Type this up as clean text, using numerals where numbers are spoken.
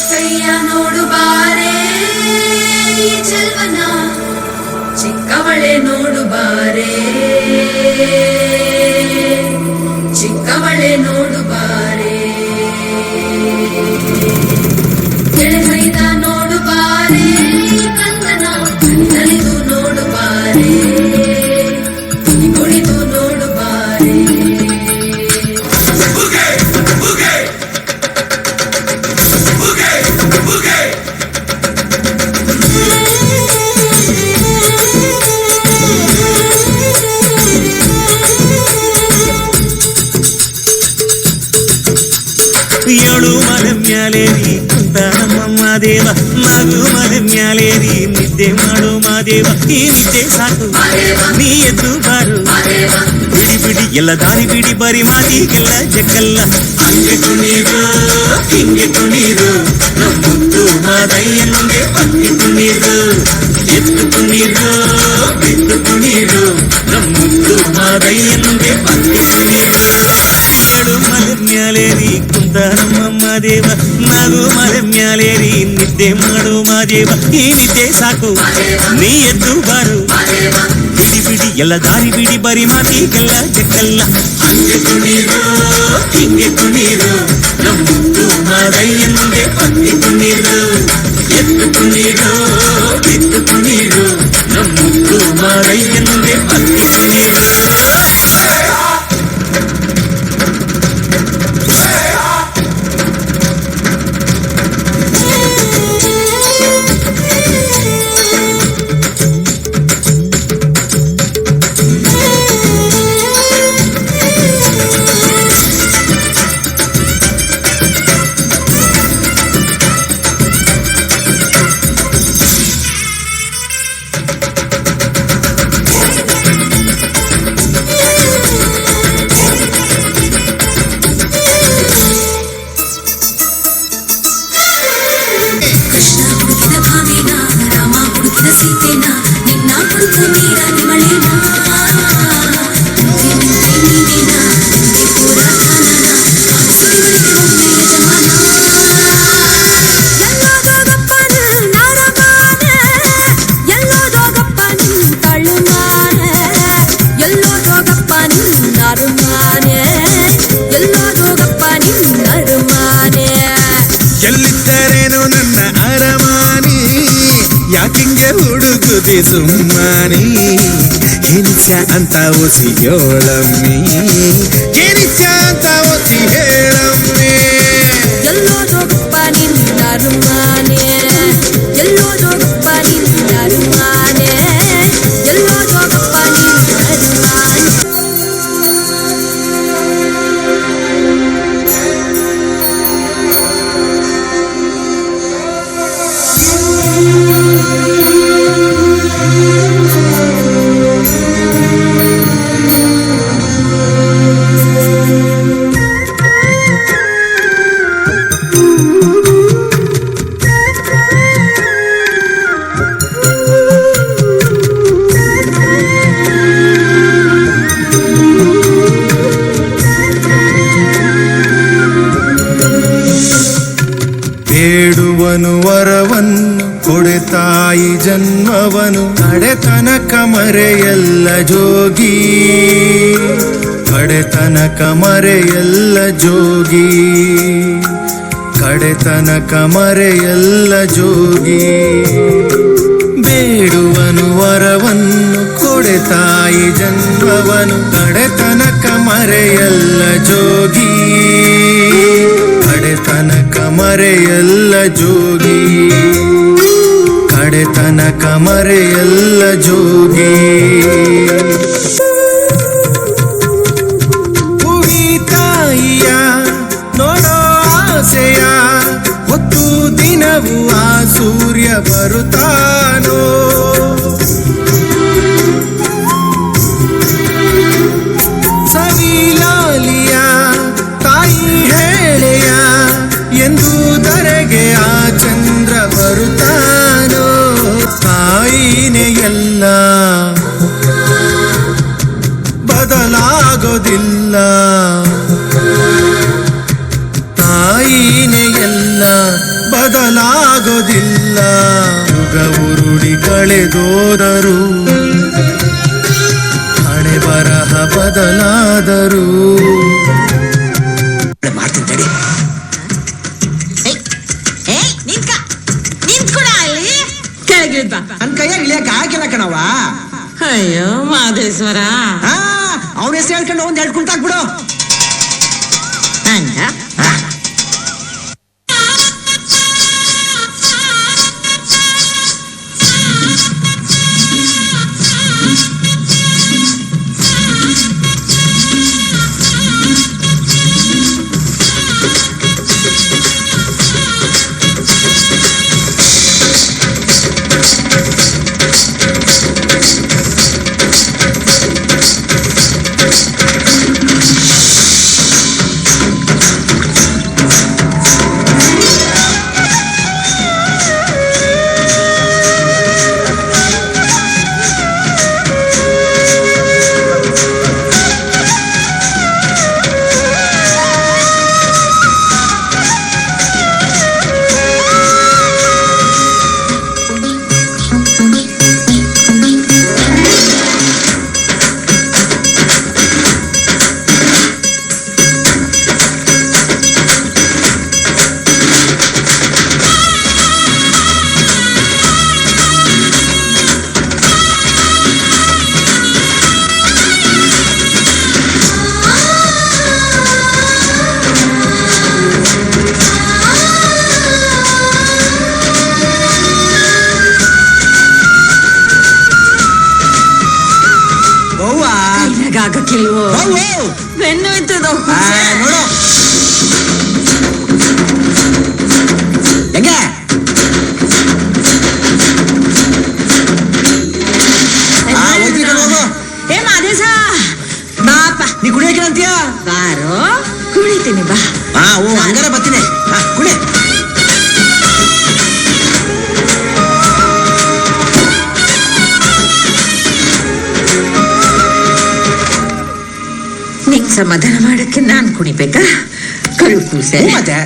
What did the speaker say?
ಕೈಯ ನೋಡು ಬಾರೆ ಈ ಚೆಲ್ವನ, ಚಿಕ್ಕವಳೆ ನೋಡು ಬಾರೆ, ಚಿಕ್ಕವಳೆ ನೋಡು ಬಾರೆ, ಎಳೆಮೈದ ನೋಡು ಬಾರೆ ಈ ಕಂದನ, ಕಣ್ಣಲಿದು ನೋಡು ಬಾರೆ, ಕುಣಿದು ನೋಡು ಬಾರೆ. ಏಳು ಮಲೆ ಮ್ಯಾಲೇರಿ ಕುಂತ ನಮ್ಮಮ್ಮ ದೇವ, ನಾಗು ಮಲೆ ಮ್ಯಾಲೇರಿ ನಿದ್ದೆ ಮಾಡು ಮಾದೇವ. ಈ ನಿದ್ದೆ ಸಾಕು ನೀ ಎದ್ದು ಬಾರು, ಬಿಡಿ ಬಿಡಿ ಎಲ್ಲ ದಾರಿ ಬಿಡಿ, ಬರಿ ಮಾತಿಗೆಲ್ಲ ಜಗ್ಗಲ್ಲ. ಹಂಗೆ ಕುಣೀರು ಹಿಂಗೆ ಕುಣೀರು, ನಮ್ಮುತ್ತು ಮಾದಯ್ಯ ಮುಂದೆ ಪಕ್ಕಿ ಕುಣೀರು, ಎದ್ದು ಕುಣೀರು ಬಿದ್ದು ಕುಣೀರು, ನಮ್ಮುತ್ತು ಮಾದಯ್ಯ ಮುಂದೆ ಪಕ್ಕಿ ಕುಣೀರು. ಏಳು ಮಲೆ ಮ್ಯಾಲೇರಿ ಕುಂತ ನಮ್ಮಮ್ಮ ದೇವ, ನಾಗು ಮಲೆ ಮ್ಯಾಲೇರಿ ನಿದ್ದೆ ಮಾಡು ಮಾದೇವ. ಈ ನಿದ್ದೆ ಸಾಕು ನೀ ಎದ್ದು ಬಾರು, ಬಿಡಿ ಬಿಡಿ ಎಲ್ಲ ದಾರಿ ಬಿಡಿ, ಬರಿ ಮಾತಿಗೆಲ್ಲ ಜಗ್ಗಲ್ಲ. ಹಂಗೆ ಕುಣೀರು ಹಿಂಗೆ ಕುಣೀರು, ನಮ್ಮುತ್ತು ಮಾದಯ್ಯ ಮುಂದೆ ಪಕ್ಕಿ ಕುಣೀರು, ಎದ್ದು ಕುಣೀರು ಬಿದ್ದು ಕುಣೀರು, ನಮ್ಮುತ್ತು ಮಾದಯ್ಯ ಮುಂದೆ ಪಕ್ಕಿ ಕುಣೀರು. ಎಲ್ಲಿದ್ದರೇನು ನನ್ನ ಅರಮಾನಿ, ಯಾಕಿಂಗೆ ಹುಡುಗುದಿ ಸುಮ್ಮನಿ, ಏನಿಚ್ಚ ಅಂತ ಓಸಿ ಹೇಳಮ್ಮಿ, ಏನಿಚ್ಚ ಅಂತ ಓಸಿ ಹೇಳಮ್ಮಿ. ಎಲ್ಲೋದೋಗಪ್ಪ ನಿನ್ನ ಅರಮಾನೆ, ಎಲ್ಲೋದೋಗಪ್ಪ ನಿನ್ನ ಅರಮಾನೆ, ಎಲ್ಲೋದೋಗಪ್ಪ ನಿನ್ನ ಅರಮಾನೆ. ಬೇಡುವನು ವರವನ್ನು ಕೊಡೆ ತಾಯಿ ಜನ್ಮವನು, ಕಡೆತನಕ ಮರೆಯಲ್ಲ ಜೋಗಿ, ಕಡೆತನಕ ಮರೆಯಲ್ಲ ಜೋಗಿ, ಕಡೆತನಕ ಮರೆಯಲ್ಲ ಜೋಗಿ. ಬೇಡುವನು ವರವನ್ನು ಕೊಡೆ ತಾಯಿ ಜನ್ಮವನು, ಕಡೆತನಕ ಮರೆಯಲ್ಲ ಜೋಗಿ, ಕಡೆತನಕ ಮರೆಯಲ್ಲ ಜೋಗಿ, ಕಡೆತನಕ ಮರೆಯಲ್ಲ ಜೋಗಿ. ಭೂಮಿ ತಾಯಿಯ ನೋಡೋ ಆಸೆಯ ಹೊತ್ತು ದಿನವೂ ಆ ಸೂರ್ಯ ಬರುತ್ತಾನೋ, ಸವಿಲಾಲಿಯ ತಾಯಿ ಹೇಳೆಯ ಎಂದುದರೆಗೆ ಆ ಚಂದ್ರ ಬರುತ್ತಾನೋ. ತಾಯಿನೇ ಎಲ್ಲ ಬದಲಾಗೋದಿಲ್ಲ, ತಾಯಿನೇ ಎಲ್ಲ ಬದಲಾಗೋದಿಲ್ಲ. ಯುಗ ಉರುಳಿ ಕಳೆದೋದರು, ಹಣೆ ಬರಹ ಬದಲಾದರು. ಮಾಡ್ತೀನಿ ತಡಿ. ನಿಂತ್ಕೊಡ ಅಲ್ಲಿ ಕೆಳಗಿಳಿದ್ ಬಾ. ನನ್ ಕೈಯಾಗ ಇಳಿಯಕ್ ಆಗಿಲ್ಲ ಕಣವ. ಅಯ್ಯೋ ಮಾದೇಶ್ವರ, ಅವನ ಹೆಸರು ಹೇಳ್ಕೊಂಡು ಒಂದ್ ಎರಡು ಕುಂಟಾಕ್ಬಿಡು. ಹಂಗ ಆಗಕ್ಕಿಲ್ವೋ? ಬೆನ್ನು ಇತ್ತದ ನೋಡು ಹೆಂಗೆ. ಏ ಮಾದೇಶ ಬಾಪ, ನೀ ಕುಡಿಯಕ್ಕೆ ಅಂತೀಯ? ಬಾರೋ ಕುಡಿತೀನಿ ಬಾ. ಹಂಗಾರ ಬರ್ತೀನಿ. ಕುಡಿ. ನಿಂಗ್ ಸಮಾಧಾನ ಮಾಡಕ್ಕೆ ನಾನ್ ಕುಣಿಬೇಕಾ? ಕಳು ಕೂಸೆ ಮತ್ತೆ